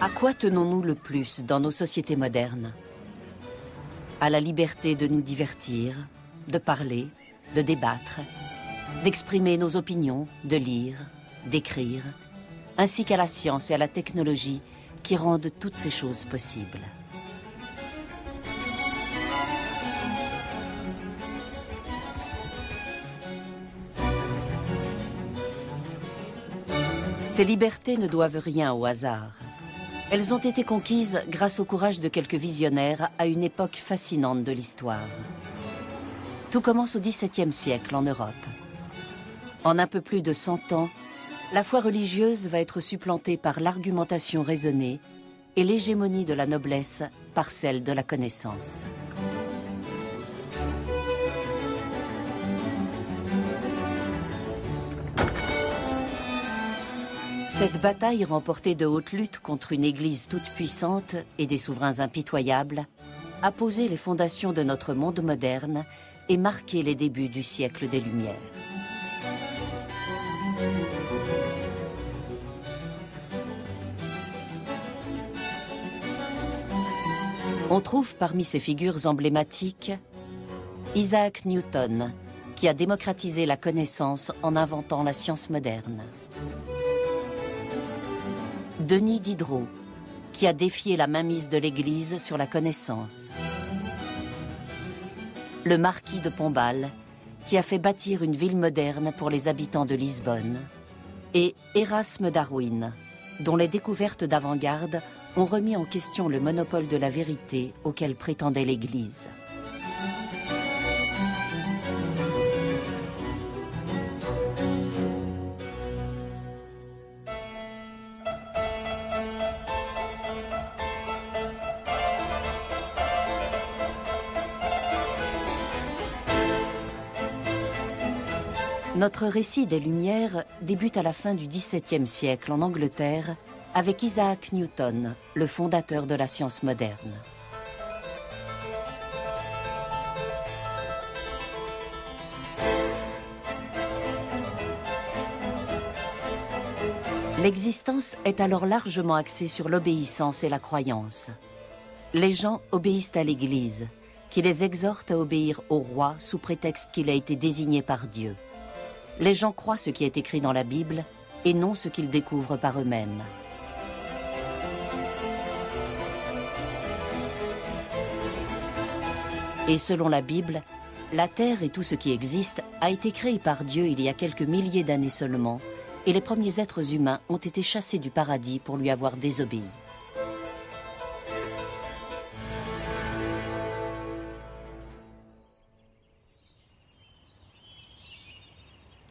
À quoi tenons-nous le plus dans nos sociétés modernes? À la liberté de nous divertir, de parler, de débattre, d'exprimer nos opinions, de lire, d'écrire, ainsi qu'à la science et à la technologie qui rendent toutes ces choses possibles. Ces libertés ne doivent rien au hasard. Elles ont été conquises grâce au courage de quelques visionnaires à une époque fascinante de l'histoire. Tout commence au XVIIe siècle en Europe. En un peu plus de 100 ans, la foi religieuse va être supplantée par l'argumentation raisonnée et l'hégémonie de la noblesse par celle de la connaissance. Cette bataille remportée de haute lutte contre une église toute puissante et des souverains impitoyables a posé les fondations de notre monde moderne et marqué les débuts du siècle des Lumières. On trouve parmi ces figures emblématiques Isaac Newton, qui a démocratisé la connaissance en inventant la science moderne. Denis Diderot, qui a défié la mainmise de l'Église sur la connaissance. Le marquis de Pombal, qui a fait bâtir une ville moderne pour les habitants de Lisbonne. Et Erasme Darwin, dont les découvertes d'avant-garde ont remis en question le monopole de la vérité auquel prétendait l'Église. Notre récit des Lumières débute à la fin du XVIIe siècle en Angleterre avec Isaac Newton, le fondateur de la science moderne. L'existence est alors largement axée sur l'obéissance et la croyance. Les gens obéissent à l'Église, qui les exhorte à obéir au roi sous prétexte qu'il a été désigné par Dieu. Les gens croient ce qui est écrit dans la Bible et non ce qu'ils découvrent par eux-mêmes. Et selon la Bible, la terre et tout ce qui existe a été créé par Dieu il y a quelques milliers d'années seulement, et les premiers êtres humains ont été chassés du paradis pour lui avoir désobéi.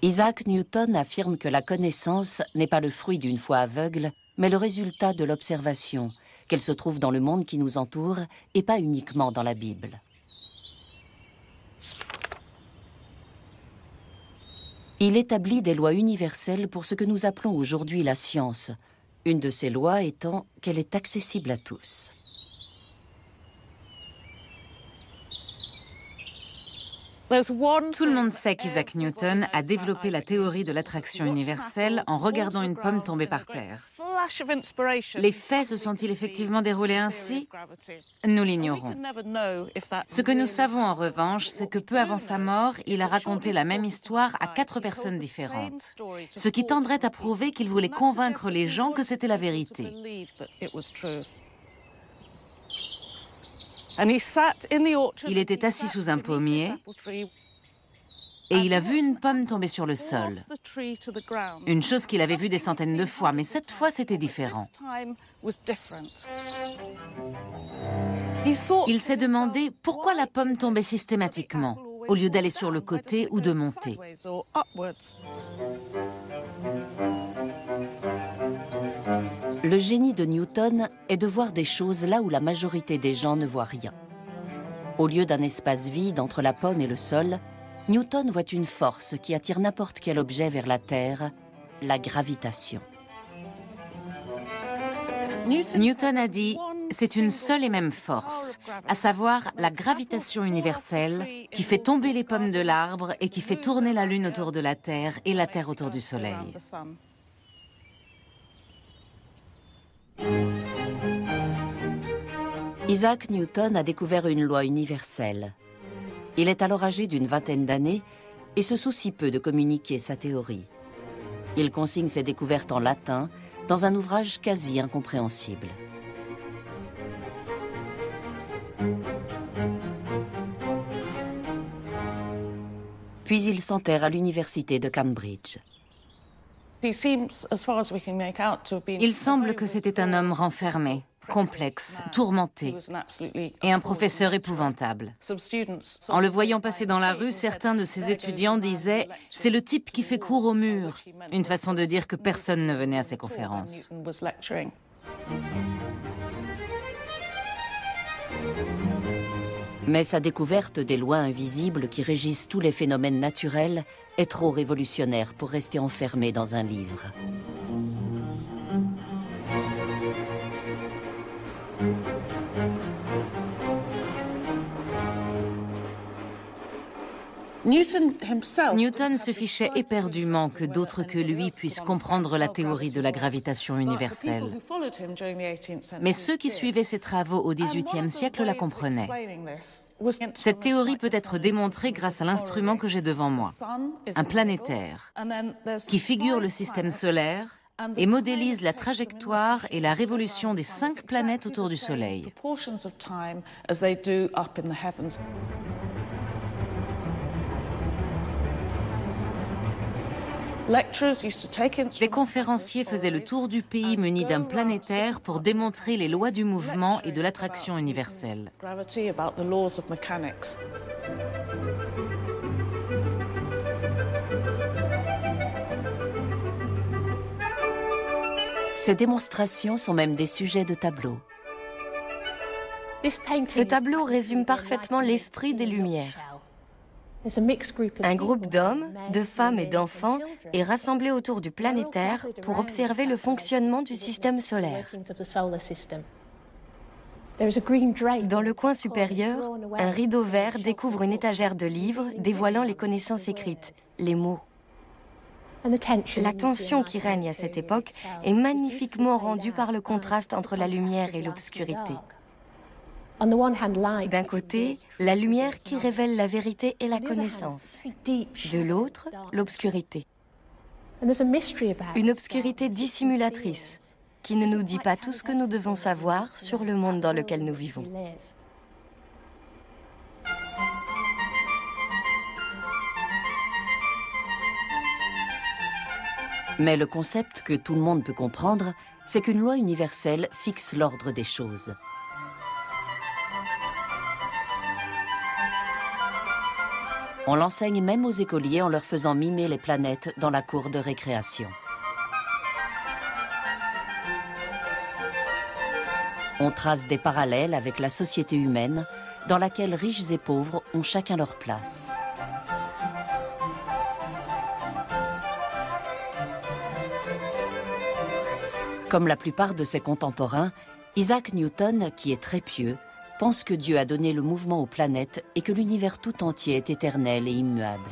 Isaac Newton affirme que la connaissance n'est pas le fruit d'une foi aveugle, mais le résultat de l'observation, qu'elle se trouve dans le monde qui nous entoure et pas uniquement dans la Bible. Il établit des lois universelles pour ce que nous appelons aujourd'hui la science, une de ces lois étant qu'elle est accessible à tous. Tout le monde sait qu'Isaac Newton a développé la théorie de l'attraction universelle en regardant une pomme tomber par terre. Les faits se sont-ils effectivement déroulés ainsi? Nous l'ignorons. Ce que nous savons en revanche, c'est que peu avant sa mort, il a raconté la même histoire à 4 personnes différentes, ce qui tendrait à prouver qu'il voulait convaincre les gens que c'était la vérité. Il était assis sous un pommier et il a vu une pomme tomber sur le sol. Une chose qu'il avait vue des centaines de fois, mais cette fois c'était différent. Il s'est demandé pourquoi la pomme tombait systématiquement, au lieu d'aller sur le côté ou de monter. Le génie de Newton est de voir des choses là où la majorité des gens ne voient rien. Au lieu d'un espace vide entre la pomme et le sol, Newton voit une force qui attire n'importe quel objet vers la Terre, la gravitation. Newton a dit « c'est une seule et même force, à savoir la gravitation universelle qui fait tomber les pommes de l'arbre et qui fait tourner la Lune autour de la Terre et la Terre autour du Soleil. » Isaac Newton a découvert une loi universelle. Il est alors âgé d'une vingtaine d'années et se soucie peu de communiquer sa théorie. Il consigne ses découvertes en latin dans un ouvrage quasi incompréhensible. Puis il s'enterre à l'université de Cambridge. Il semble que c'était un homme renfermé, complexe, tourmenté, et un professeur épouvantable. En le voyant passer dans la rue, certains de ses étudiants disaient « c'est le type qui fait cours au mur », une façon de dire que personne ne venait à ses conférences. Mais sa découverte des lois invisibles qui régissent tous les phénomènes naturels est trop révolutionnaire pour rester enfermé dans un livre. Newton se fichait éperdument que d'autres que lui puissent comprendre la théorie de la gravitation universelle. Mais ceux qui suivaient ses travaux au XVIIIe siècle la comprenaient. Cette théorie peut être démontrée grâce à l'instrument que j'ai devant moi, un planétaire, qui figure le système solaire et modélise la trajectoire et la révolution des 5 planètes autour du Soleil. Les conférenciers faisaient le tour du pays munis d'un planétaire pour démontrer les lois du mouvement et de l'attraction universelle. Ces démonstrations sont même des sujets de tableaux. Ce tableau résume parfaitement l'esprit des Lumières. Un groupe d'hommes, de femmes et d'enfants est rassemblé autour du planétaire pour observer le fonctionnement du système solaire. Dans le coin supérieur, un rideau vert découvre une étagère de livres dévoilant les connaissances écrites, les mots. La tension qui règne à cette époque est magnifiquement rendue par le contraste entre la lumière et l'obscurité. D'un côté, la lumière qui révèle la vérité et la connaissance. De l'autre, l'obscurité. Une obscurité dissimulatrice qui ne nous dit pas tout ce que nous devons savoir sur le monde dans lequel nous vivons. Mais le concept que tout le monde peut comprendre, c'est qu'une loi universelle fixe l'ordre des choses. On l'enseigne même aux écoliers en leur faisant mimer les planètes dans la cour de récréation. On trace des parallèles avec la société humaine, dans laquelle riches et pauvres ont chacun leur place. Comme la plupart de ses contemporains, Isaac Newton, qui est très pieux, pense que Dieu a donné le mouvement aux planètes et que l'univers tout entier est éternel et immuable.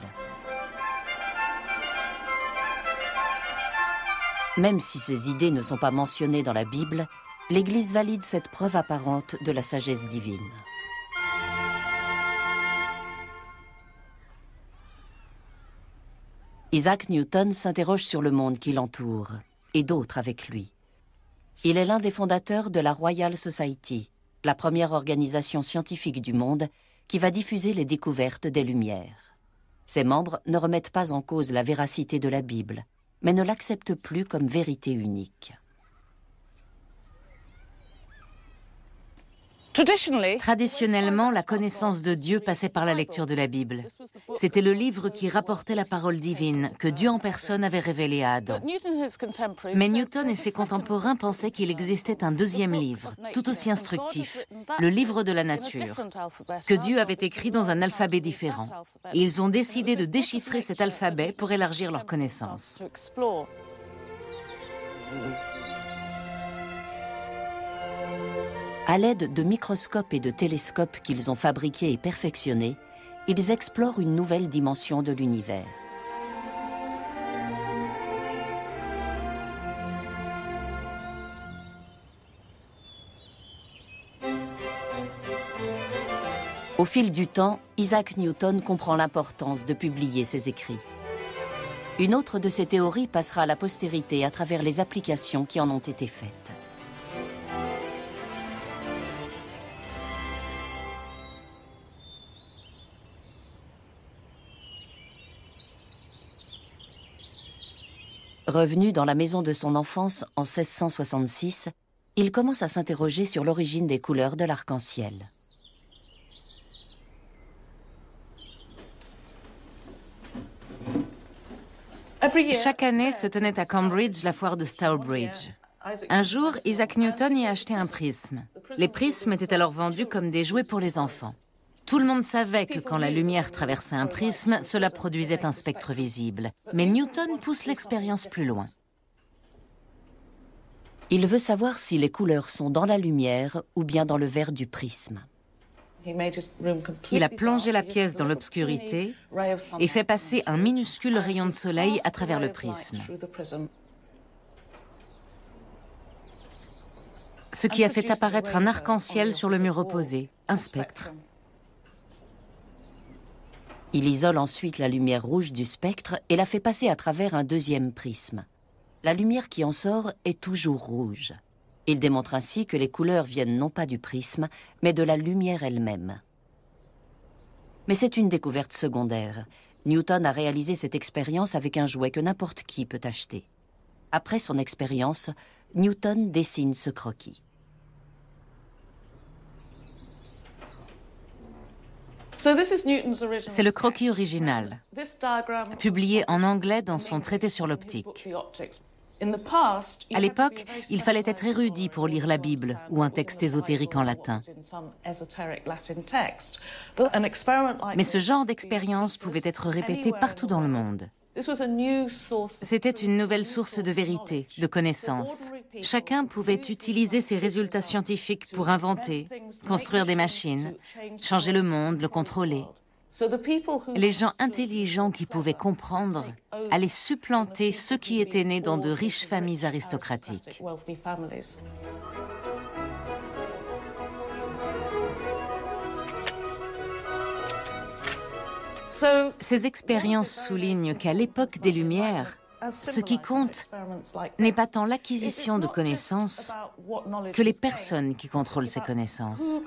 Même si ces idées ne sont pas mentionnées dans la Bible, l'Église valide cette preuve apparente de la sagesse divine. Isaac Newton s'interroge sur le monde qui l'entoure, et d'autres avec lui. Il est l'un des fondateurs de la Royal Society, la première organisation scientifique du monde qui va diffuser les découvertes des Lumières. Ses membres ne remettent pas en cause la véracité de la Bible, mais ne l'acceptent plus comme vérité unique. Traditionnellement, la connaissance de Dieu passait par la lecture de la Bible. C'était le livre qui rapportait la parole divine, que Dieu en personne avait révélée à Adam. Mais Newton et ses contemporains pensaient qu'il existait un deuxième livre, tout aussi instructif, le livre de la nature, que Dieu avait écrit dans un alphabet différent. Et ils ont décidé de déchiffrer cet alphabet pour élargir leurs connaissances. À l'aide de microscopes et de télescopes qu'ils ont fabriqués et perfectionnés, ils explorent une nouvelle dimension de l'univers. Au fil du temps, Isaac Newton comprend l'importance de publier ses écrits. Une autre de ses théories passera à la postérité à travers les applications qui en ont été faites. Revenu dans la maison de son enfance en 1666, il commence à s'interroger sur l'origine des couleurs de l'arc-en-ciel. Chaque année se tenait à Cambridge la foire de Stourbridge. Un jour, Isaac Newton y a acheté un prisme. Les prismes étaient alors vendus comme des jouets pour les enfants. Tout le monde savait que quand la lumière traversait un prisme, cela produisait un spectre visible. Mais Newton pousse l'expérience plus loin. Il veut savoir si les couleurs sont dans la lumière ou bien dans le verre du prisme. Il a plongé la pièce dans l'obscurité et fait passer un minuscule rayon de soleil à travers le prisme. Ce qui a fait apparaître un arc-en-ciel sur le mur opposé, un spectre. Il isole ensuite la lumière rouge du spectre et la fait passer à travers un deuxième prisme. La lumière qui en sort est toujours rouge. Il démontre ainsi que les couleurs viennent non pas du prisme, mais de la lumière elle-même. Mais c'est une découverte secondaire. Newton a réalisé cette expérience avec un jouet que n'importe qui peut acheter. Après son expérience, Newton dessine ce croquis. C'est le croquis original, publié en anglais dans son traité sur l'optique. À l'époque, il fallait être érudit pour lire la Bible ou un texte ésotérique en latin. Mais ce genre d'expérience pouvait être répété partout dans le monde. C'était une nouvelle source de vérité, de connaissances. Chacun pouvait utiliser ses résultats scientifiques pour inventer, construire des machines, changer le monde, le contrôler. Les gens intelligents qui pouvaient comprendre allaient supplanter ceux qui étaient nés dans de riches familles aristocratiques. Ces expériences soulignent qu'à l'époque des Lumières, ce qui compte n'est pas tant l'acquisition de connaissances que les personnes qui contrôlent ces connaissances.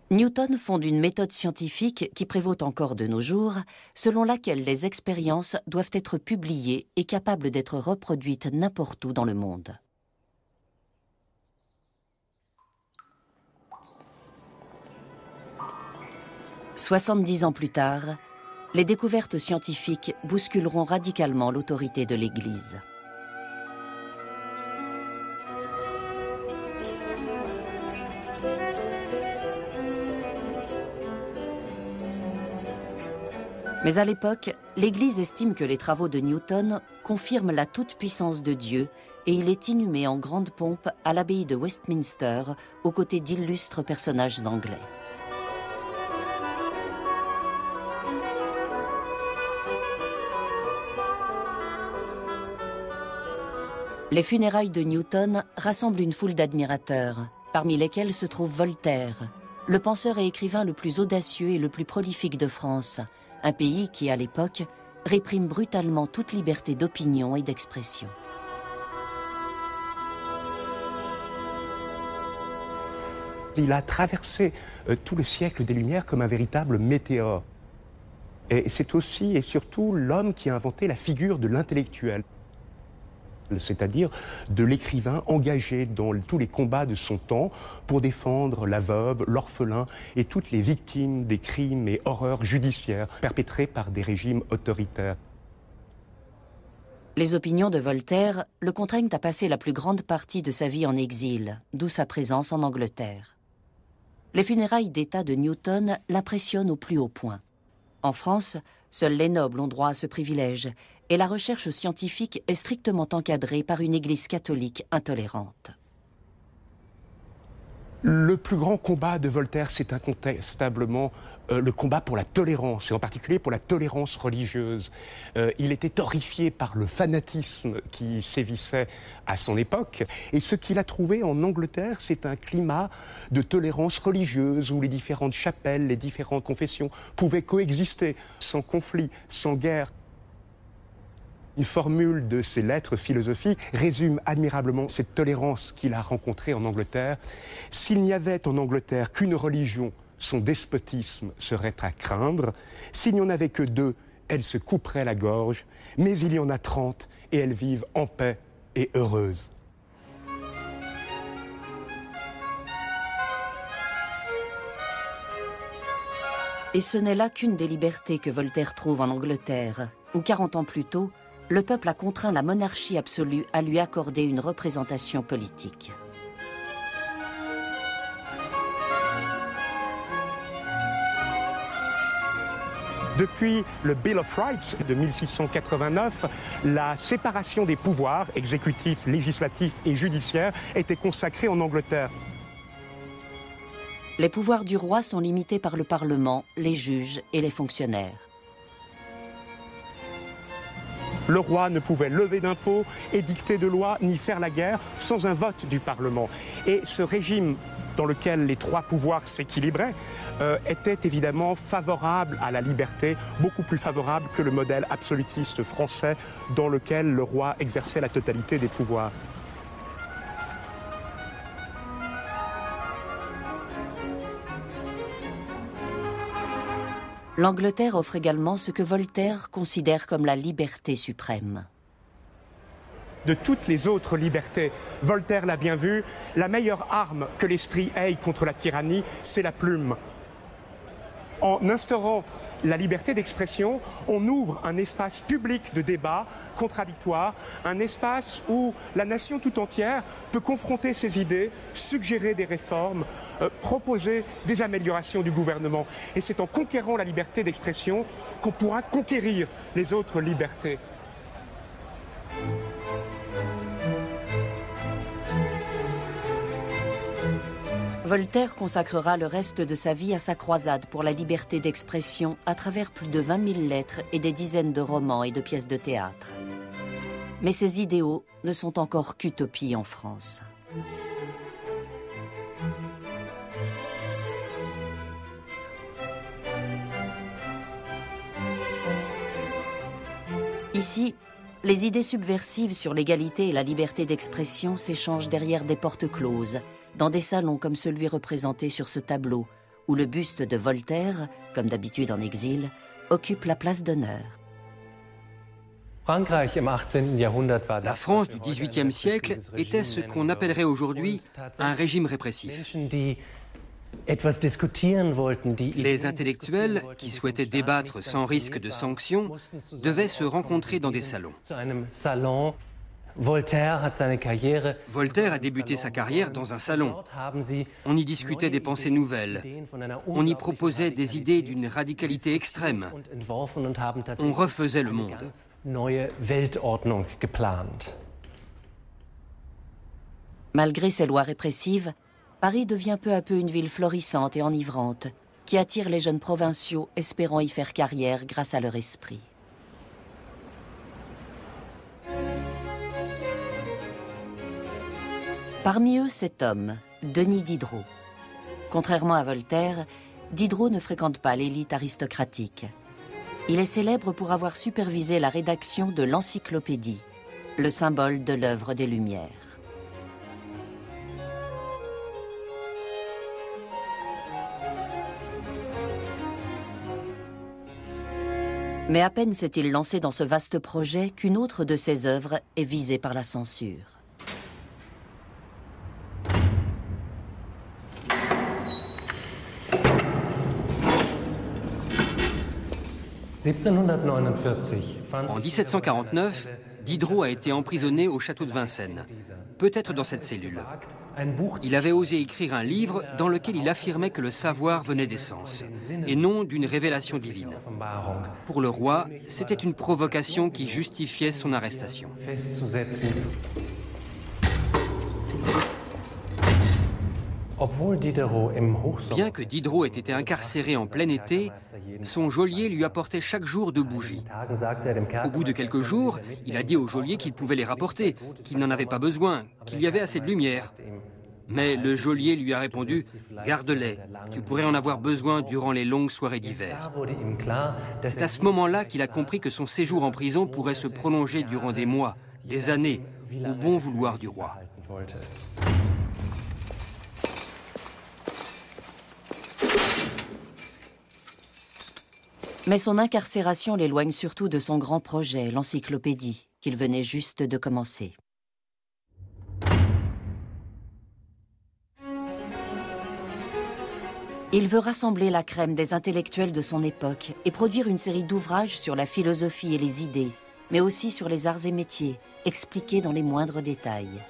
Newton fonde une méthode scientifique qui prévaut encore de nos jours, selon laquelle les expériences doivent être publiées et capables d'être reproduites n'importe où dans le monde. « 70 ans plus tard, les découvertes scientifiques bousculeront radicalement l'autorité de l'Église. Mais à l'époque, l'Église estime que les travaux de Newton confirment la toute-puissance de Dieu et il est inhumé en grande pompe à l'abbaye de Westminster aux côtés d'illustres personnages anglais. Les funérailles de Newton rassemblent une foule d'admirateurs, parmi lesquels se trouve Voltaire, le penseur et écrivain le plus audacieux et le plus prolifique de France, un pays qui, à l'époque, réprime brutalement toute liberté d'opinion et d'expression. Il a traversé tout le siècle des Lumières comme un véritable météore. Et c'est aussi et surtout l'homme qui a inventé la figure de l'intellectuel, c'est-à-dire de l'écrivain engagé dans tous les combats de son temps pour défendre la veuve, l'orphelin et toutes les victimes des crimes et horreurs judiciaires perpétrés par des régimes autoritaires. Les opinions de Voltaire le contraignent à passer la plus grande partie de sa vie en exil, d'où sa présence en Angleterre. Les funérailles d'État de Newton l'impressionnent au plus haut point. En France, seuls les nobles ont droit à ce privilège et la recherche scientifique est strictement encadrée par une Église catholique intolérante. Le plus grand combat de Voltaire, c'est incontestablement le combat pour la tolérance, et en particulier pour la tolérance religieuse. Il était horrifié par le fanatisme qui sévissait à son époque, et ce qu'il a trouvé en Angleterre, c'est un climat de tolérance religieuse où les différentes chapelles, les différentes confessions pouvaient coexister sans conflit, sans guerre. Une formule de ses lettres philosophiques résume admirablement cette tolérance qu'il a rencontrée en Angleterre. S'il n'y avait en Angleterre qu'une religion, son despotisme serait à craindre. S'il n'y en avait que 2, elles se couperaient la gorge. Mais il y en a 30 et elles vivent en paix et heureuses. Et ce n'est là qu'une des libertés que Voltaire trouve en Angleterre, où 40 ans plus tôt, le peuple a contraint la monarchie absolue à lui accorder une représentation politique. Depuis le Bill of Rights de 1689, la séparation des pouvoirs, exécutifs, législatifs et judiciaires, était consacrée en Angleterre. Les pouvoirs du roi sont limités par le Parlement, les juges et les fonctionnaires. Le roi ne pouvait lever d'impôts, édicter de lois, ni faire la guerre sans un vote du Parlement. Et ce régime dans lequel les 3 pouvoirs s'équilibraient, était évidemment favorable à la liberté, beaucoup plus favorable que le modèle absolutiste français dans lequel le roi exerçait la totalité des pouvoirs. L'Angleterre offre également ce que Voltaire considère comme la liberté suprême. De toutes les autres libertés, Voltaire l'a bien vu, la meilleure arme que l'esprit ait contre la tyrannie, c'est la plume. En instaurant la liberté d'expression, on ouvre un espace public de débat contradictoire, un espace où la nation tout entière peut confronter ses idées, suggérer des réformes, proposer des améliorations du gouvernement. Et c'est en conquérant la liberté d'expression qu'on pourra conquérir les autres libertés. Voltaire consacrera le reste de sa vie à sa croisade pour la liberté d'expression à travers plus de 20 000 lettres et des dizaines de romans et de pièces de théâtre. Mais ses idéaux ne sont encore qu'utopies en France. Ici, les idées subversives sur l'égalité et la liberté d'expression s'échangent derrière des portes closes, dans des salons comme celui représenté sur ce tableau, où le buste de Voltaire, comme d'habitude en exil, occupe la place d'honneur. La France du XVIIIe siècle était ce qu'on appellerait aujourd'hui un régime répressif. Les intellectuels, qui souhaitaient débattre sans risque de sanctions, devaient se rencontrer dans des salons. Voltaire a débuté sa carrière dans un salon. On y discutait des pensées nouvelles. On y proposait des idées d'une radicalité extrême. On refaisait le monde. Malgré ces lois répressives, Paris devient peu à peu une ville florissante et enivrante, qui attire les jeunes provinciaux espérant y faire carrière grâce à leur esprit. Parmi eux, cet homme, Denis Diderot. Contrairement à Voltaire, Diderot ne fréquente pas l'élite aristocratique. Il est célèbre pour avoir supervisé la rédaction de l'Encyclopédie, le symbole de l'œuvre des Lumières. Mais à peine s'est-il lancé dans ce vaste projet qu'une autre de ses œuvres est visée par la censure. En 1749, Diderot a été emprisonné au château de Vincennes, peut-être dans cette cellule. Il avait osé écrire un livre dans lequel il affirmait que le savoir venait des sens, et non d'une révélation divine. Pour le roi, c'était une provocation qui justifiait son arrestation. Bien que Diderot ait été incarcéré en plein été, son geôlier lui apportait chaque jour 2 bougies. Au bout de quelques jours, il a dit au geôlier qu'il pouvait les rapporter, qu'il n'en avait pas besoin, qu'il y avait assez de lumière. Mais le geôlier lui a répondu « Garde-les, tu pourrais en avoir besoin durant les longues soirées d'hiver ». C'est à ce moment-là qu'il a compris que son séjour en prison pourrait se prolonger durant des mois, des années, au bon vouloir du roi. Mais son incarcération l'éloigne surtout de son grand projet, l'encyclopédie, qu'il venait juste de commencer. Il veut rassembler la crème des intellectuels de son époque et produire une série d'ouvrages sur la philosophie et les idées, mais aussi sur les arts et métiers, expliqués dans les moindres détails.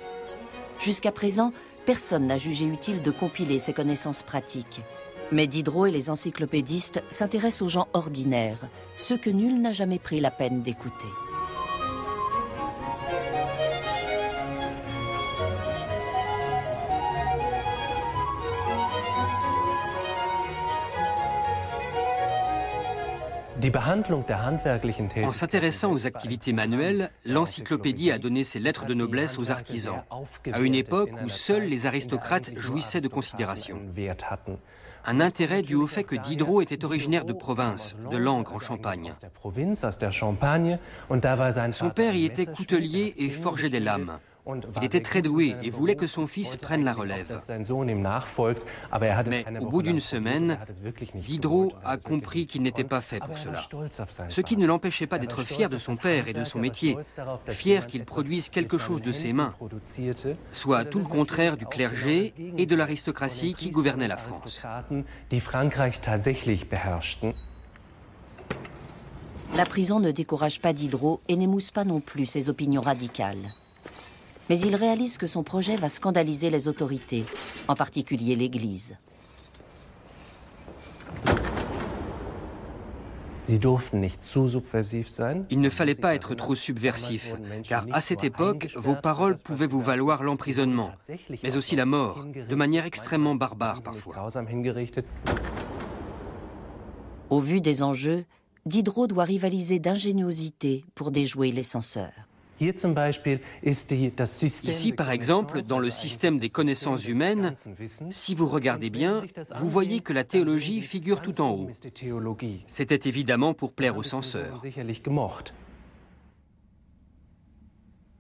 Jusqu'à présent, personne n'a jugé utile de compiler ces connaissances pratiques. Mais Diderot et les encyclopédistes s'intéressent aux gens ordinaires, ceux que nul n'a jamais pris la peine d'écouter. En s'intéressant aux activités manuelles, l'encyclopédie a donné ses lettres de noblesse aux artisans, à une époque où seuls les aristocrates jouissaient de considération. Un intérêt dû au fait que Diderot était originaire de province, de Langres en Champagne. Son père y était coutelier et forgeait des lames. Il était très doué et voulait que son fils prenne la relève. Mais au bout d'une semaine, Diderot a compris qu'il n'était pas fait pour cela. Ce qui ne l'empêchait pas d'être fier de son père et de son métier, fier qu'il produise quelque chose de ses mains, soit tout le contraire du clergé et de l'aristocratie qui gouvernait la France. La prison ne décourage pas Diderot et n'émousse pas non plus ses opinions radicales. Mais il réalise que son projet va scandaliser les autorités, en particulier l'Église. Il ne fallait pas être trop subversif, car à cette époque, vos paroles pouvaient vous valoir l'emprisonnement, mais aussi la mort, de manière extrêmement barbare parfois. Au vu des enjeux, Diderot doit rivaliser d'ingéniosité pour déjouer les censeurs. Ici, par exemple, dans le système des connaissances humaines, si vous regardez bien, vous voyez que la théologie figure tout en haut. C'était évidemment pour plaire aux censeurs.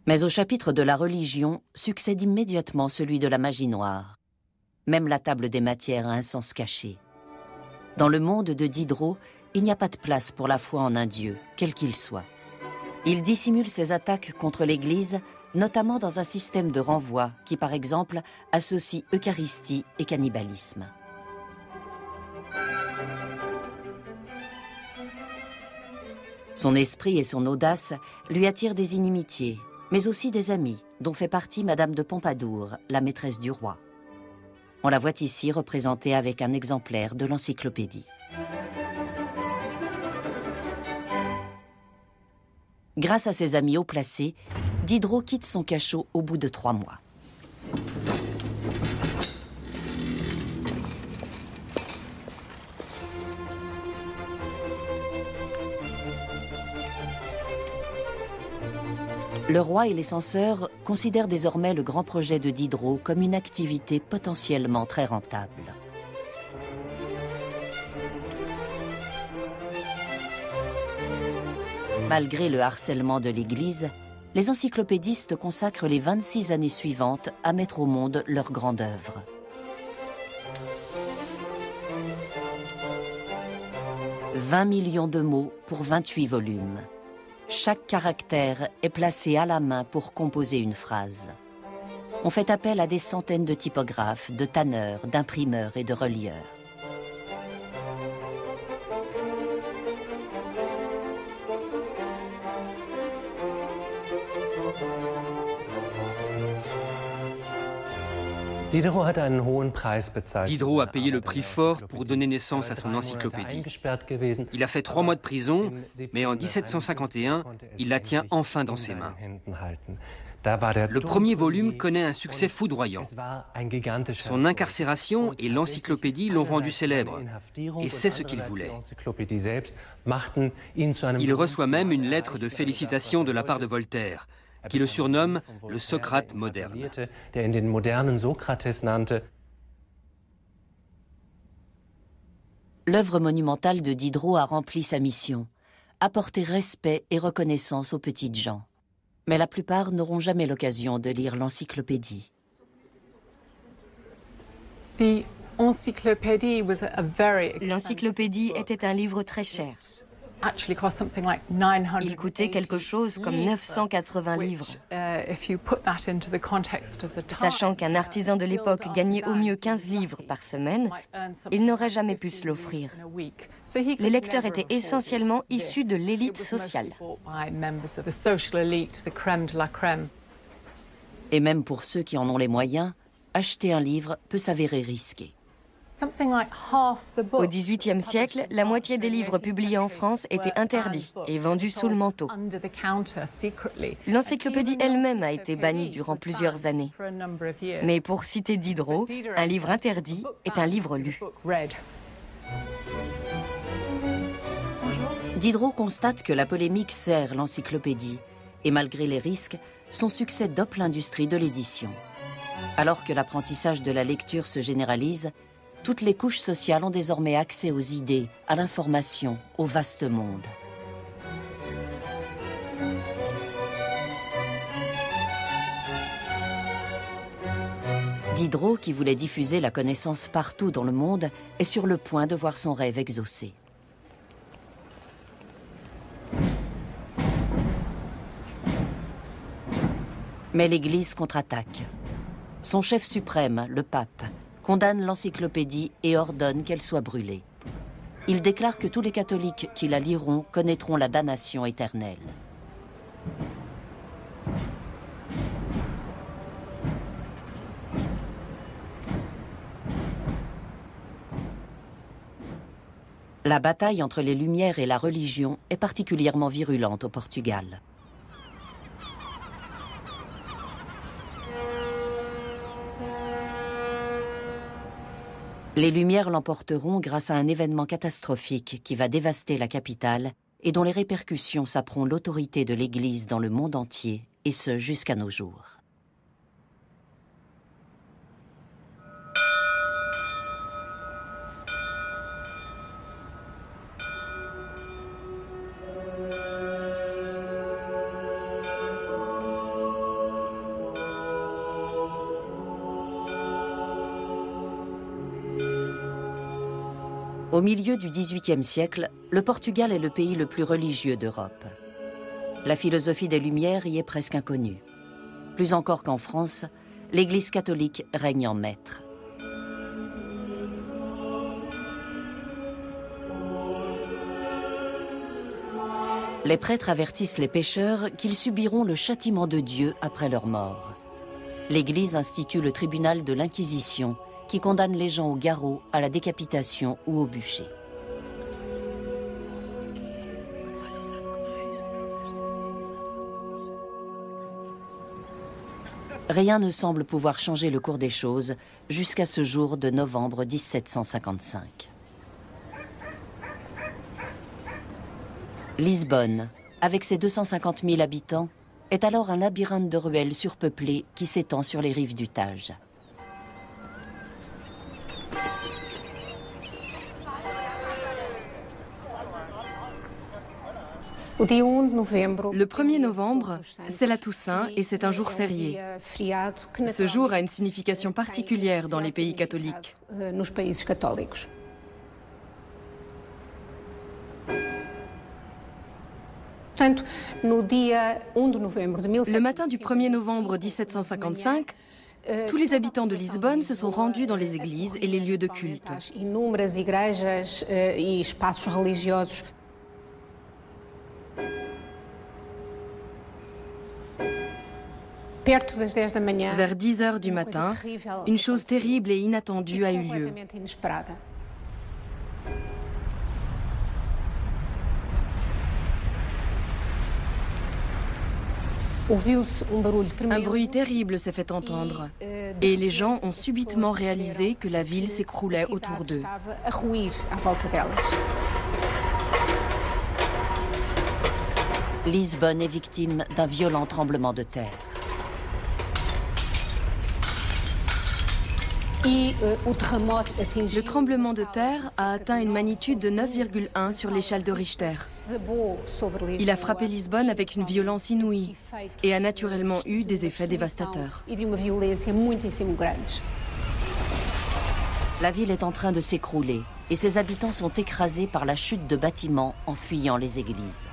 Mais au chapitre de la religion succède immédiatement celui de la magie noire. Même la table des matières a un sens caché. Dans le monde de Diderot, il n'y a pas de place pour la foi en un Dieu, quel qu'il soit. Il dissimule ses attaques contre l'Église, notamment dans un système de renvoi qui, par exemple, associe Eucharistie et cannibalisme. Son esprit et son audace lui attirent des inimitiés, mais aussi des amis, dont fait partie Madame de Pompadour, la maîtresse du roi. On la voit ici représentée avec un exemplaire de l'encyclopédie. Grâce à ses amis haut placés, Diderot quitte son cachot au bout de 3 mois. Le roi et les censeurs considèrent désormais le grand projet de Diderot comme une activité potentiellement très rentable. Malgré le harcèlement de l'Église, les encyclopédistes consacrent les 26 années suivantes à mettre au monde leur grande œuvre. « 20 millions de mots pour 28 volumes. Chaque caractère est placé à la main pour composer une phrase. On fait appel à des centaines de typographes, de tanneurs, d'imprimeurs et de relieurs. Diderot a payé le prix fort pour donner naissance à son encyclopédie. Il a fait 3 mois de prison, mais en 1751, il la tient enfin dans ses mains. Le premier volume connaît un succès foudroyant. Son incarcération et l'encyclopédie l'ont rendu célèbre, et c'est ce qu'il voulait. Il reçoit même une lettre de félicitations de la part de Voltaire, qui le surnomme le Socrate moderne. L'œuvre monumentale de Diderot a rempli sa mission, apporter respect et reconnaissance aux petites gens. Mais la plupart n'auront jamais l'occasion de lire l'encyclopédie. L'encyclopédie était un livre très cher. Il coûtait quelque chose comme 980 livres. Sachant qu'un artisan de l'époque gagnait au mieux 15 livres par semaine, il n'aurait jamais pu se l'offrir. Les lecteurs étaient essentiellement issus de l'élite sociale. Et même pour ceux qui en ont les moyens, acheter un livre peut s'avérer risqué. Au XVIIIe siècle, la moitié des livres publiés en France étaient interdits et vendus sous le manteau. L'encyclopédie elle-même a été bannie durant plusieurs années. Mais pour citer Diderot, un livre interdit est un livre lu. Diderot constate que la polémique sert l'encyclopédie et malgré les risques, son succès dope l'industrie de l'édition. Alors que l'apprentissage de la lecture se généralise, toutes les couches sociales ont désormais accès aux idées, à l'information, au vaste monde. Diderot, qui voulait diffuser la connaissance partout dans le monde, est sur le point de voir son rêve exaucé. Mais l'Église contre-attaque. Son chef suprême, le pape, condamne l'encyclopédie et ordonne qu'elle soit brûlée. Il déclare que tous les catholiques qui la liront connaîtront la damnation éternelle. La bataille entre les Lumières et la religion est particulièrement virulente au Portugal. Les Lumières l'emporteront grâce à un événement catastrophique qui va dévaster la capitale et dont les répercussions saperont l'autorité de l'Église dans le monde entier, et ce jusqu'à nos jours. Au milieu du XVIIIe siècle, le Portugal est le pays le plus religieux d'Europe. La philosophie des Lumières y est presque inconnue. Plus encore qu'en France, l'Église catholique règne en maître. Les prêtres avertissent les pécheurs qu'ils subiront le châtiment de Dieu après leur mort. L'Église institue le tribunal de l'Inquisition, qui condamne les gens au garrot, à la décapitation ou au bûcher. Rien ne semble pouvoir changer le cours des choses jusqu'à ce jour de novembre 1755. Lisbonne, avec ses 250 000 habitants, est alors un labyrinthe de ruelles surpeuplées qui s'étend sur les rives du Tage. Le 1er novembre, c'est la Toussaint et c'est un jour férié. Ce jour a une signification particulière dans les pays catholiques. Le matin du 1er novembre 1755, tous les habitants de Lisbonne se sont rendus dans les églises et les lieux de culte. Vers 10 heures du matin, une chose terrible et inattendue a eu lieu. Un bruit terrible s'est fait entendre et les gens ont subitement réalisé que la ville s'écroulait autour d'eux. Lisbonne est victime d'un violent tremblement de terre. Le tremblement de terre a atteint une magnitude de 9,1 sur l'échelle de Richter. Il a frappé Lisbonne avec une violence inouïe et a naturellement eu des effets dévastateurs. La ville est en train de s'écrouler et ses habitants sont écrasés par la chute de bâtiments en fuyant les églises.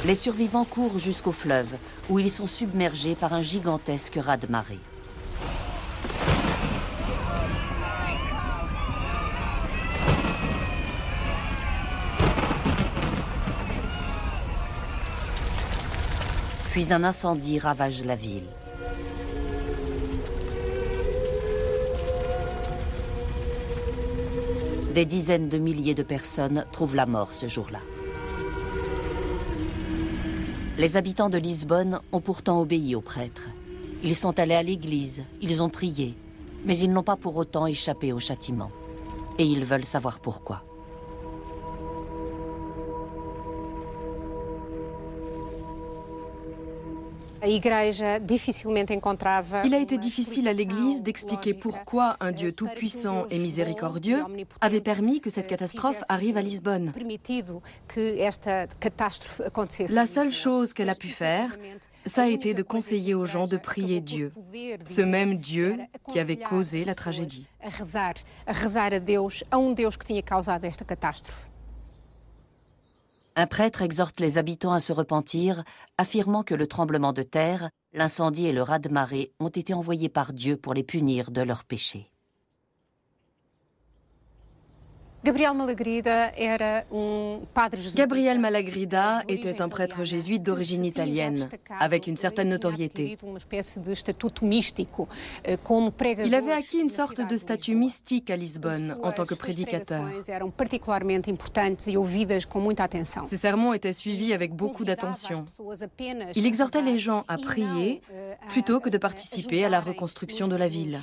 Les survivants courent jusqu'au fleuve, où ils sont submergés par un gigantesque raz-de-marée. Puis un incendie ravage la ville. Des dizaines de milliers de personnes trouvent la mort ce jour-là. Les habitants de Lisbonne ont pourtant obéi aux prêtres. Ils sont allés à l'église, ils ont prié, mais ils n'ont pas pour autant échappé au châtiment. Et ils veulent savoir pourquoi. Il a été difficile à l'Église d'expliquer pourquoi un Dieu tout-puissant et miséricordieux avait permis que cette catastrophe arrive à Lisbonne. La seule chose qu'elle a pu faire, ça a été de conseiller aux gens de prier Dieu, ce même Dieu qui avait causé la tragédie. Un prêtre exhorte les habitants à se repentir, affirmant que le tremblement de terre, l'incendie et le raz-de-marée ont été envoyés par Dieu pour les punir de leurs péchés. Gabriel Malagrida était un prêtre jésuite d'origine italienne, avec une certaine notoriété. Il avait acquis une sorte de statut mystique à Lisbonne en tant que prédicateur. Ses sermons étaient suivis avec beaucoup d'attention. Il exhortait les gens à prier plutôt que de participer à la reconstruction de la ville.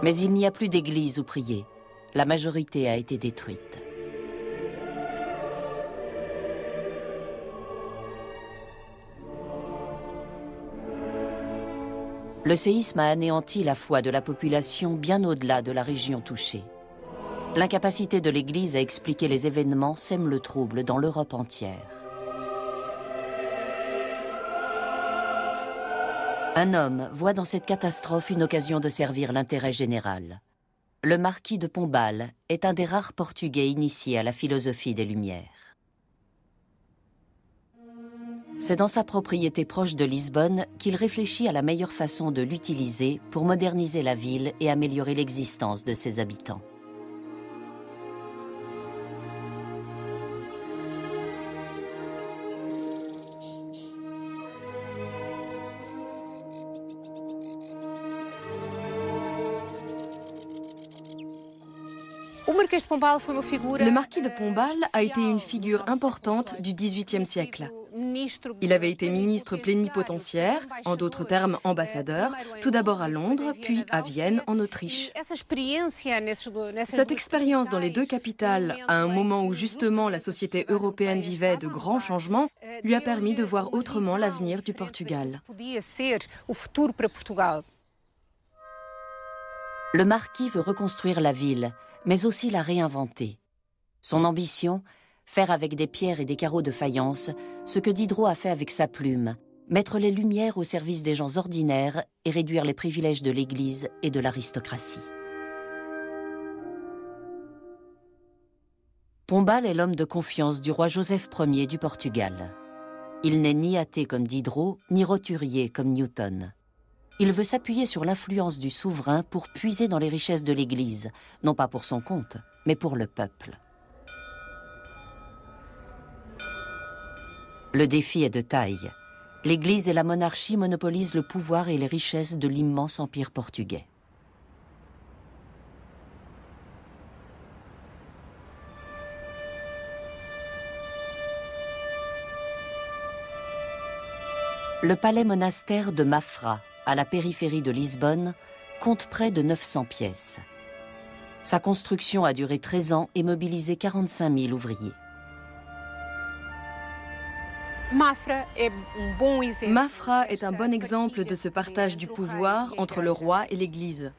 Mais il n'y a plus d'église où prier. La majorité a été détruite. Le séisme a anéanti la foi de la population bien au-delà de la région touchée. L'incapacité de l'Église à expliquer les événements sème le trouble dans l'Europe entière. Un homme voit dans cette catastrophe une occasion de servir l'intérêt général. Le marquis de Pombal est un des rares Portugais initiés à la philosophie des Lumières. C'est dans sa propriété proche de Lisbonne qu'il réfléchit à la meilleure façon de l'utiliser pour moderniser la ville et améliorer l'existence de ses habitants. Le marquis de Pombal a été une figure importante du XVIIIe siècle. Il avait été ministre plénipotentiaire, en d'autres termes ambassadeur, tout d'abord à Londres, puis à Vienne, en Autriche. Cette expérience dans les deux capitales, à un moment où justement la société européenne vivait de grands changements, lui a permis de voir autrement l'avenir du Portugal. Le marquis veut reconstruire la ville, mais aussi la réinventer. Son ambition, faire avec des pierres et des carreaux de faïence ce que Diderot a fait avec sa plume, mettre les lumières au service des gens ordinaires et réduire les privilèges de l'Église et de l'aristocratie. Pombal est l'homme de confiance du roi Joseph Ier du Portugal. Il n'est ni athée comme Diderot, ni roturier comme Newton. Il veut s'appuyer sur l'influence du souverain pour puiser dans les richesses de l'Église, non pas pour son compte, mais pour le peuple. Le défi est de taille. l'Église et la monarchie monopolisent le pouvoir et les richesses de l'immense empire portugais. Le palais monastère de Mafra, à la périphérie de Lisbonne, compte près de 900 pièces. Sa construction a duré 13 ans et mobilisé 45 000 ouvriers. Mafra est un bon exemple de ce partage du pouvoir entre le roi et l'Église.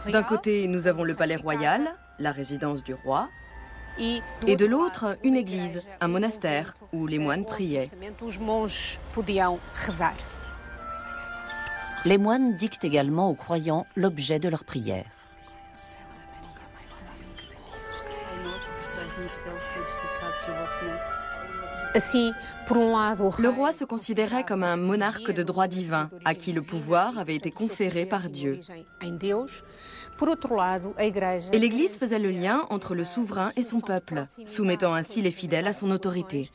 D'un côté, nous avons le palais royal, la résidence du roi, et de l'autre, une église, un monastère, où les moines priaient. Les moines dictent également aux croyants l'objet de leur prière. Le roi se considérait comme un monarque de droit divin, à qui le pouvoir avait été conféré par Dieu. Et l'Église faisait le lien entre le souverain et son peuple, soumettant ainsi les fidèles à son autorité.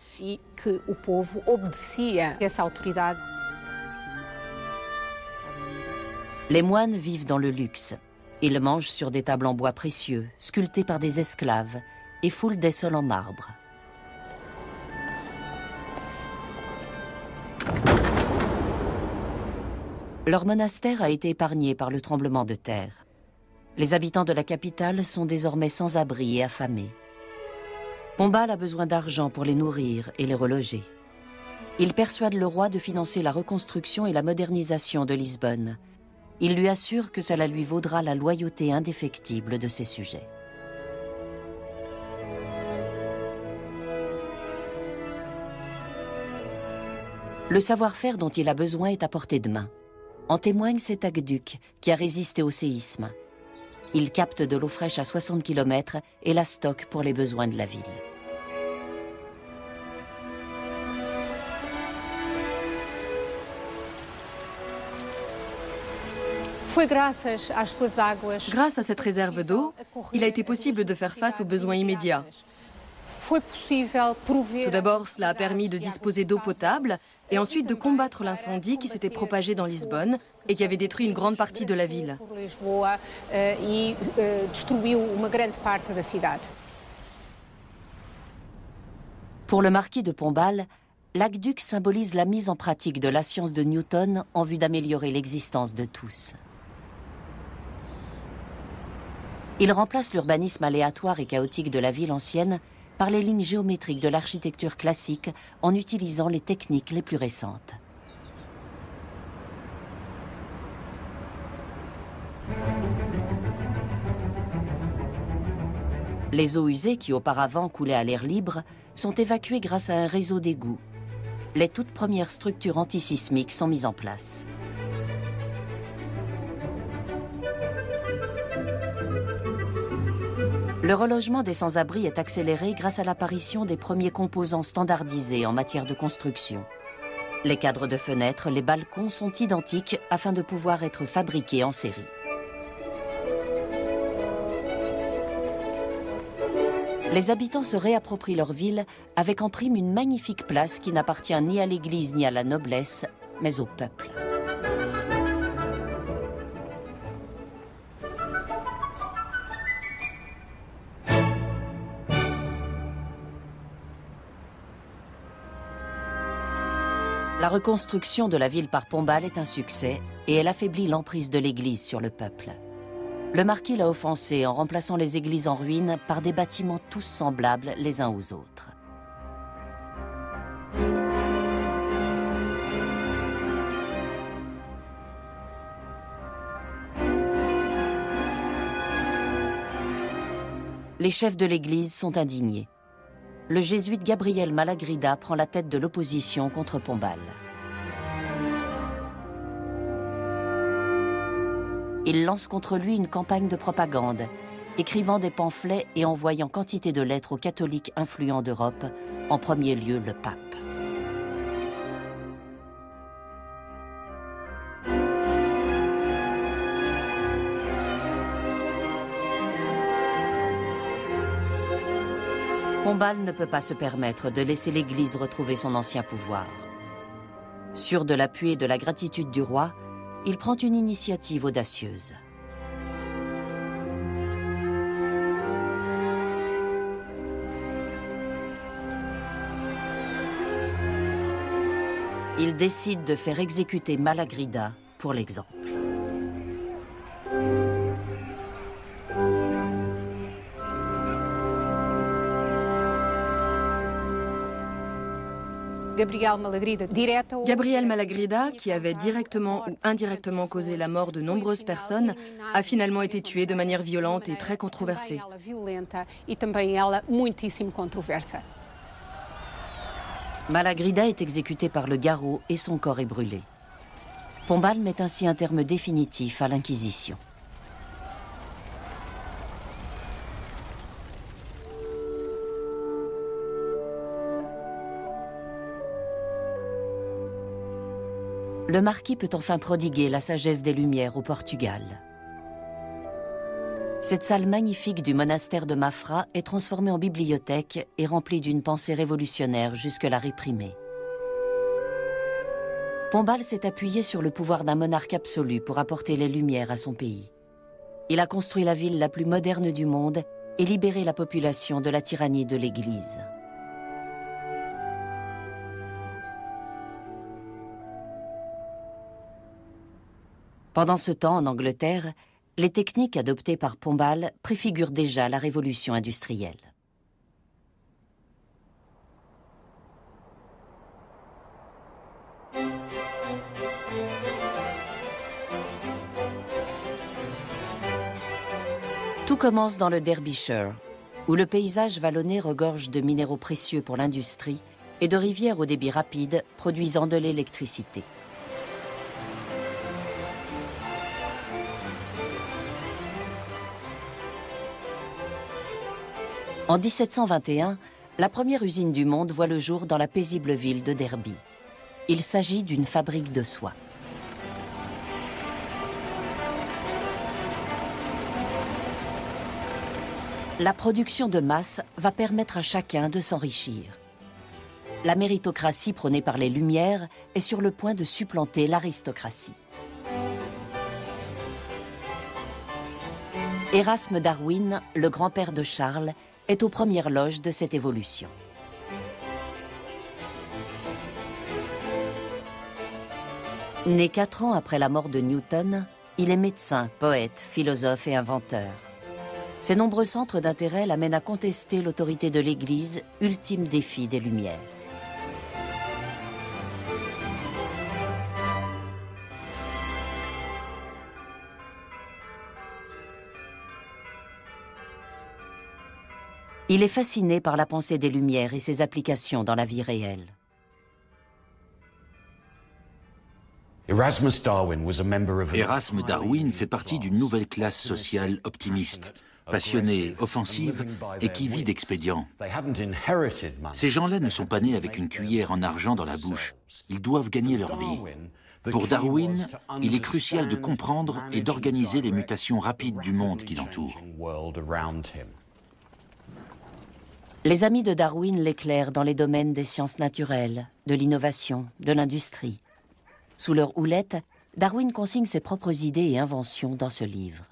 Les moines vivent dans le luxe. Ils mangent sur des tables en bois précieux, sculptées par des esclaves, et foulent des sols en marbre. Leur monastère a été épargné par le tremblement de terre. Les habitants de la capitale sont désormais sans abri et affamés. Pombal a besoin d'argent pour les nourrir et les reloger. Il persuade le roi de financer la reconstruction et la modernisation de Lisbonne. Il lui assure que cela lui vaudra la loyauté indéfectible de ses sujets. Le savoir-faire dont il a besoin est à portée de main. En témoigne cet aqueduc qui a résisté au séisme. Il capte de l'eau fraîche à 60 km et la stocke pour les besoins de la ville. Grâce à cette réserve d'eau, il a été possible de faire face aux besoins immédiats. Tout d'abord, cela a permis de disposer d'eau potable et ensuite de combattre l'incendie qui s'était propagé dans Lisbonne et qui avait détruit une grande partie de la ville. Pour le marquis de Pombal, l'aqueduc symbolise la mise en pratique de la science de Newton en vue d'améliorer l'existence de tous. Il remplace l'urbanisme aléatoire et chaotique de la ville ancienne par les lignes géométriques de l'architecture classique en utilisant les techniques les plus récentes. Les eaux usées qui auparavant coulaient à l'air libre sont évacuées grâce à un réseau d'égouts. Les toutes premières structures antisismiques sont mises en place. Le relogement des sans-abri est accéléré grâce à l'apparition des premiers composants standardisés en matière de construction. Les cadres de fenêtres, les balcons sont identiques afin de pouvoir être fabriqués en série. Les habitants se réapproprient leur ville avec en prime une magnifique place qui n'appartient ni à l'église ni à la noblesse, mais au peuple. La reconstruction de la ville par Pombal est un succès et elle affaiblit l'emprise de l'Église sur le peuple. Le marquis l'a offensé en remplaçant les églises en ruine par des bâtiments tous semblables les uns aux autres. Les chefs de l'Église sont indignés. Le jésuite Gabriel Malagrida prend la tête de l'opposition contre Pombal. Il lance contre lui une campagne de propagande, écrivant des pamphlets et envoyant quantité de lettres aux catholiques influents d'Europe, en premier lieu le pape. Pombal ne peut pas se permettre de laisser l'Église retrouver son ancien pouvoir. Sûr de l'appui et de la gratitude du roi, il prend une initiative audacieuse. Il décide de faire exécuter Malagrida pour l'exemple. Gabriel Malagrida, qui avait directement ou indirectement causé la mort de nombreuses personnes, a finalement été tué de manière violente et très controversée. Malagrida est exécuté par le garrot et son corps est brûlé. Pombal met ainsi un terme définitif à l'Inquisition. Le marquis peut enfin prodiguer la sagesse des Lumières au Portugal. Cette salle magnifique du monastère de Mafra est transformée en bibliothèque et remplie d'une pensée révolutionnaire jusque-là réprimée. Pombal s'est appuyé sur le pouvoir d'un monarque absolu pour apporter les Lumières à son pays. Il a construit la ville la plus moderne du monde et libéré la population de la tyrannie de l'Église. Pendant ce temps, en Angleterre, les techniques adoptées par Pombal préfigurent déjà la révolution industrielle. Tout commence dans le Derbyshire, où le paysage vallonné regorge de minéraux précieux pour l'industrie et de rivières au débit rapide produisant de l'électricité. En 1721, la première usine du monde voit le jour dans la paisible ville de Derby. Il s'agit d'une fabrique de soie. La production de masse va permettre à chacun de s'enrichir. La méritocratie prônée par les Lumières est sur le point de supplanter l'aristocratie. Erasme Darwin, le grand-père de Charles, est aux premières loges de cette évolution. Né 4 ans après la mort de Newton, il est médecin, poète, philosophe et inventeur. Ses nombreux centres d'intérêt l'amènent à contester l'autorité de l'Église, ultime défi des Lumières. Il est fasciné par la pensée des Lumières et ses applications dans la vie réelle. Erasme Darwin fait partie d'une nouvelle classe sociale optimiste, passionnée, offensive et qui vit d'expédients. Ces gens-là ne sont pas nés avec une cuillère en argent dans la bouche. Ils doivent gagner leur vie. Pour Darwin, il est crucial de comprendre et d'organiser les mutations rapides du monde qui l'entoure. Les amis de Darwin l'éclairent dans les domaines des sciences naturelles, de l'innovation, de l'industrie. Sous leur houlette, Darwin consigne ses propres idées et inventions dans ce livre.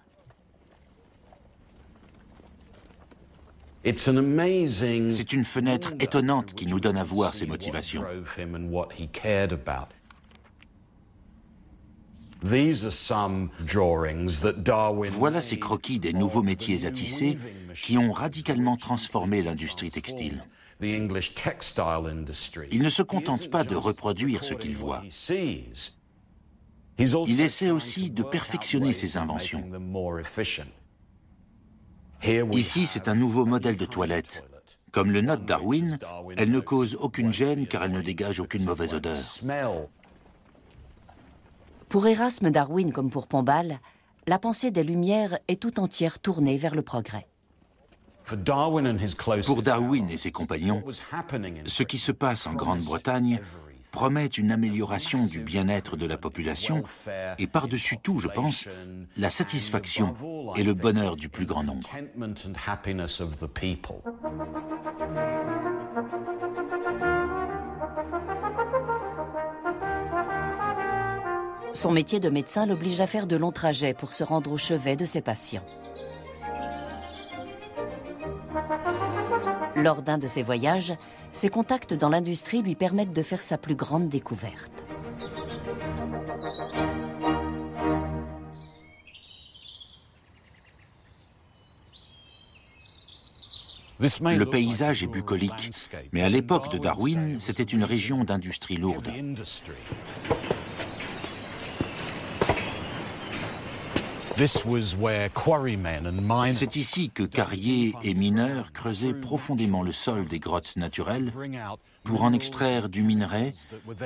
C'est une fenêtre étonnante qui nous donne à voir ses motivations. Voilà ces croquis des nouveaux métiers à tisser qui ont radicalement transformé l'industrie textile. Il ne se contente pas de reproduire ce qu'il voit. Il essaie aussi de perfectionner ses inventions. Ici, c'est un nouveau modèle de toilette. Comme le note Darwin, elle ne cause aucune gêne car elle ne dégage aucune mauvaise odeur. Pour Erasme Darwin comme pour Pombal, la pensée des Lumières est tout entière tournée vers le progrès. Pour Darwin et ses compagnons, ce qui se passe en Grande-Bretagne promet une amélioration du bien-être de la population et par-dessus tout, je pense, la satisfaction et le bonheur du plus grand nombre. Son métier de médecin l'oblige à faire de longs trajets pour se rendre au chevet de ses patients. Lors d'un de ses voyages, ses contacts dans l'industrie lui permettent de faire sa plus grande découverte. Le paysage est bucolique, mais à l'époque de Darwin, c'était une région d'industrie lourde. C'est ici que carriers et mineurs creusaient profondément le sol des grottes naturelles pour en extraire du minerai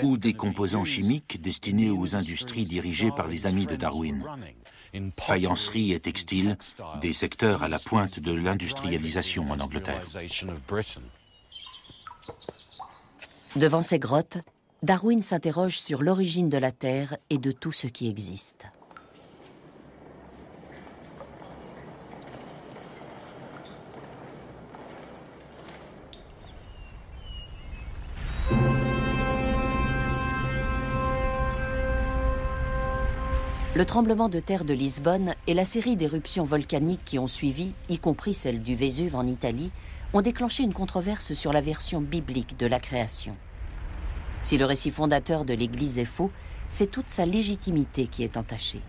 ou des composants chimiques destinés aux industries dirigées par les amis de Darwin. Faïencerie et textile, des secteurs à la pointe de l'industrialisation en Angleterre. Devant ces grottes, Darwin s'interroge sur l'origine de la Terre et de tout ce qui existe. Le tremblement de terre de Lisbonne et la série d'éruptions volcaniques qui ont suivi, y compris celle du Vésuve en Italie, ont déclenché une controverse sur la version biblique de la création. Si le récit fondateur de l'Église est faux, c'est toute sa légitimité qui est entachée.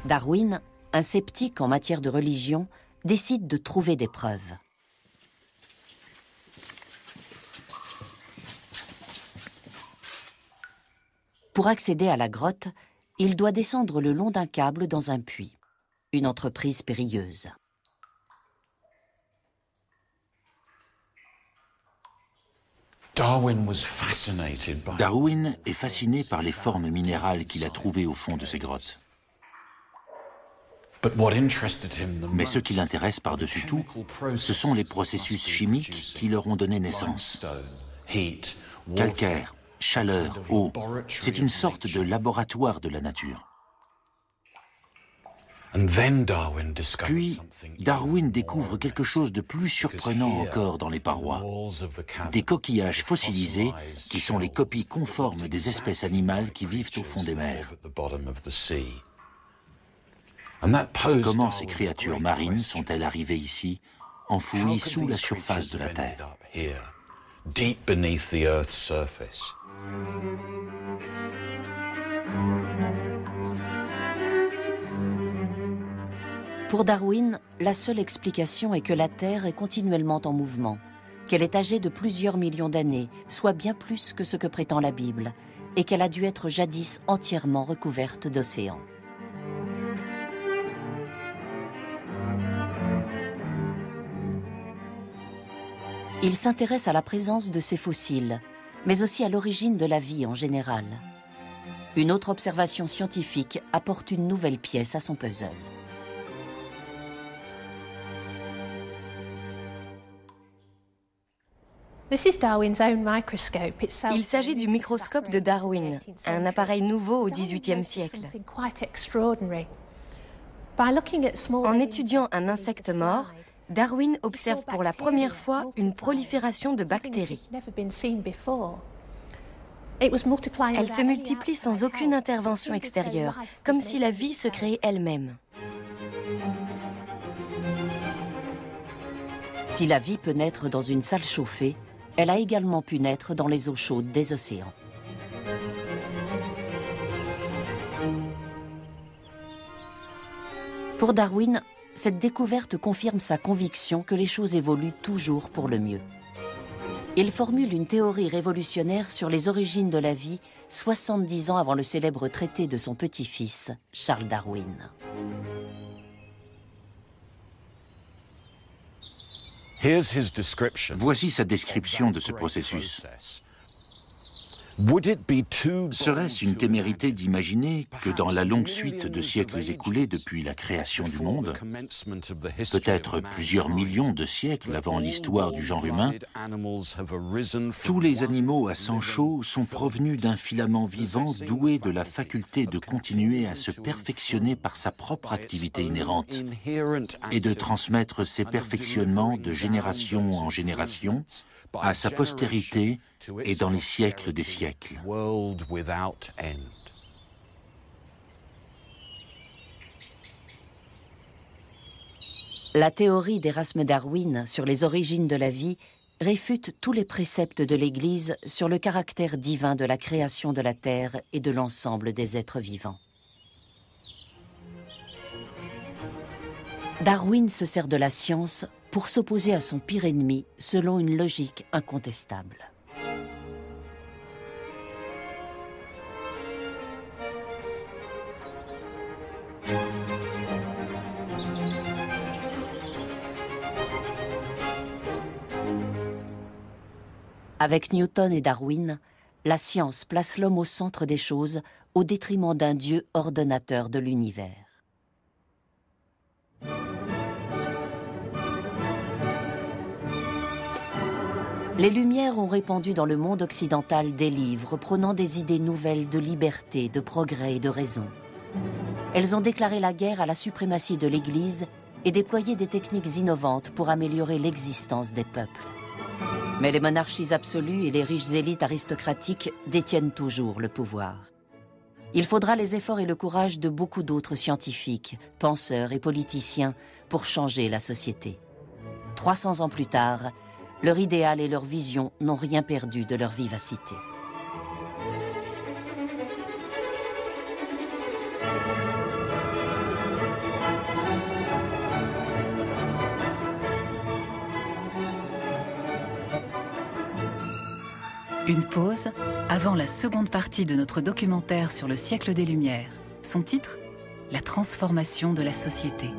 Darwin, un sceptique en matière de religion, décide de trouver des preuves. Pour accéder à la grotte, il doit descendre le long d'un câble dans un puits. Une entreprise périlleuse. Darwin est fasciné par les formes minérales qu'il a trouvées au fond de ces grottes. Mais ce qui l'intéresse par-dessus tout, ce sont les processus chimiques qui leur ont donné naissance. Calcaire, chaleur, eau, c'est une sorte de laboratoire de la nature. Puis, Darwin découvre quelque chose de plus surprenant encore dans les parois. Des coquillages fossilisés qui sont les copies conformes des espèces animales qui vivent au fond des mers. Comment ces créatures marines sont-elles arrivées ici, enfouies sous la surface de la Terre? Pour Darwin, la seule explication est que la Terre est continuellement en mouvement, qu'elle est âgée de plusieurs millions d'années, soit bien plus que ce que prétend la Bible, et qu'elle a dû être jadis entièrement recouverte d'océans. Il s'intéresse à la présence de ces fossiles, mais aussi à l'origine de la vie en général. Une autre observation scientifique apporte une nouvelle pièce à son puzzle. Il s'agit du microscope de Darwin, un appareil nouveau au XVIIIe siècle. En étudiant un insecte mort, Darwin observe pour la première fois une prolifération de bactéries. Elles se multiplient sans aucune intervention extérieure, comme si la vie se créait elle-même. Si la vie peut naître dans une salle chauffée, elle a également pu naître dans les eaux chaudes des océans. Pour Darwin, cette découverte confirme sa conviction que les choses évoluent toujours pour le mieux. Il formule une théorie révolutionnaire sur les origines de la vie 70 ans avant le célèbre traité de son petit-fils, Charles Darwin. Voici sa description de ce processus. Serait-ce une témérité d'imaginer que dans la longue suite de siècles écoulés depuis la création du monde, peut-être plusieurs millions de siècles avant l'histoire du genre humain, tous les animaux à sang chaud sont provenus d'un filament vivant doué de la faculté de continuer à se perfectionner par sa propre activité inhérente et de transmettre ses perfectionnements de génération en génération à sa postérité et dans les siècles des siècles. La théorie d'Erasme Darwin sur les origines de la vie réfute tous les préceptes de l'Église sur le caractère divin de la création de la Terre et de l'ensemble des êtres vivants. Darwin se sert de la science pour s'opposer à son pire ennemi selon une logique incontestable. Avec Newton et Darwin, la science place l'homme au centre des choses au détriment d'un Dieu ordonnateur de l'univers. Les Lumières ont répandu dans le monde occidental des livres prônant des idées nouvelles de liberté, de progrès et de raison. Elles ont déclaré la guerre à la suprématie de l'Église et déployé des techniques innovantes pour améliorer l'existence des peuples. Mais les monarchies absolues et les riches élites aristocratiques détiennent toujours le pouvoir. Il faudra les efforts et le courage de beaucoup d'autres scientifiques, penseurs et politiciens pour changer la société. 300 ans plus tard, leur idéal et leur vision n'ont rien perdu de leur vivacité. Une pause avant la seconde partie de notre documentaire sur le siècle des Lumières. Son titre ? La transformation de la société.